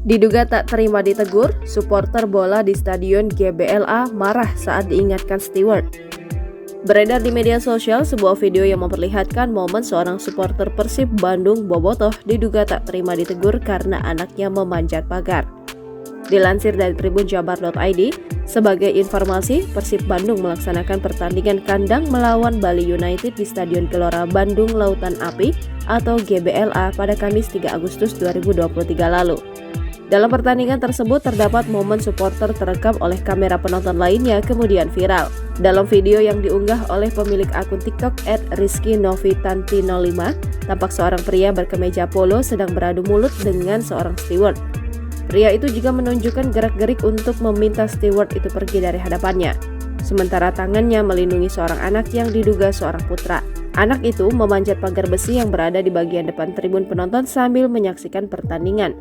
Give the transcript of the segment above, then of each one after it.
Diduga tak terima ditegur, supporter bola di Stadion GBLA marah saat diingatkan steward. Beredar di media sosial sebuah video yang memperlihatkan momen seorang supporter Persib Bandung Bobotoh diduga tak terima ditegur karena anaknya memanjat pagar. Dilansir dari tribunjabar.id, sebagai informasi, Persib Bandung melaksanakan pertandingan kandang melawan Bali United di Stadion Gelora Bandung Lautan Api atau GBLA pada Kamis 3 Agustus 2023 lalu. Dalam pertandingan tersebut terdapat momen supporter terekam oleh kamera penonton lainnya kemudian viral. Dalam video yang diunggah oleh pemilik akun TikTok @rizkynovitanti05, tampak seorang pria berkemeja polo sedang beradu mulut dengan seorang steward. Pria itu juga menunjukkan gerak-gerik untuk meminta steward itu pergi dari hadapannya. Sementara tangannya melindungi seorang anak yang diduga seorang putra. Anak itu memanjat pagar besi yang berada di bagian depan tribun penonton sambil menyaksikan pertandingan.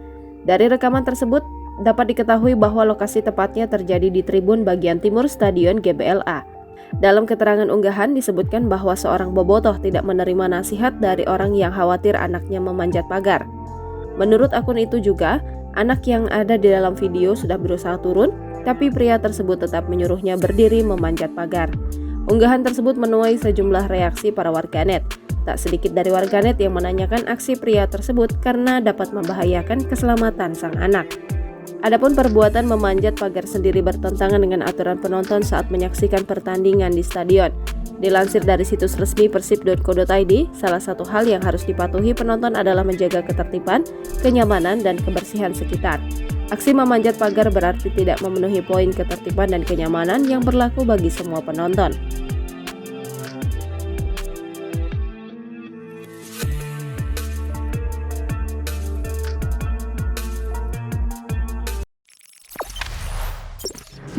Dari rekaman tersebut, dapat diketahui bahwa lokasi tepatnya terjadi di tribun bagian timur Stadion GBLA. Dalam keterangan unggahan disebutkan bahwa seorang bobotoh tidak menerima nasihat dari orang yang khawatir anaknya memanjat pagar. Menurut akun itu juga, anak yang ada di dalam video sudah berusaha turun, tapi pria tersebut tetap menyuruhnya berdiri memanjat pagar. Unggahan tersebut menuai sejumlah reaksi para warganet. Tak sedikit dari warganet yang menanyakan aksi pria tersebut karena dapat membahayakan keselamatan sang anak. Adapun perbuatan memanjat pagar sendiri bertentangan dengan aturan penonton saat menyaksikan pertandingan di stadion. Dilansir dari situs resmi persib.co.id, salah satu hal yang harus dipatuhi penonton adalah menjaga ketertiban, kenyamanan, dan kebersihan sekitar. Aksi memanjat pagar berarti tidak memenuhi poin ketertiban dan kenyamanan yang berlaku bagi semua penonton.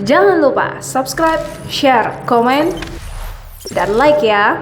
Jangan lupa subscribe, share, komen, dan like ya!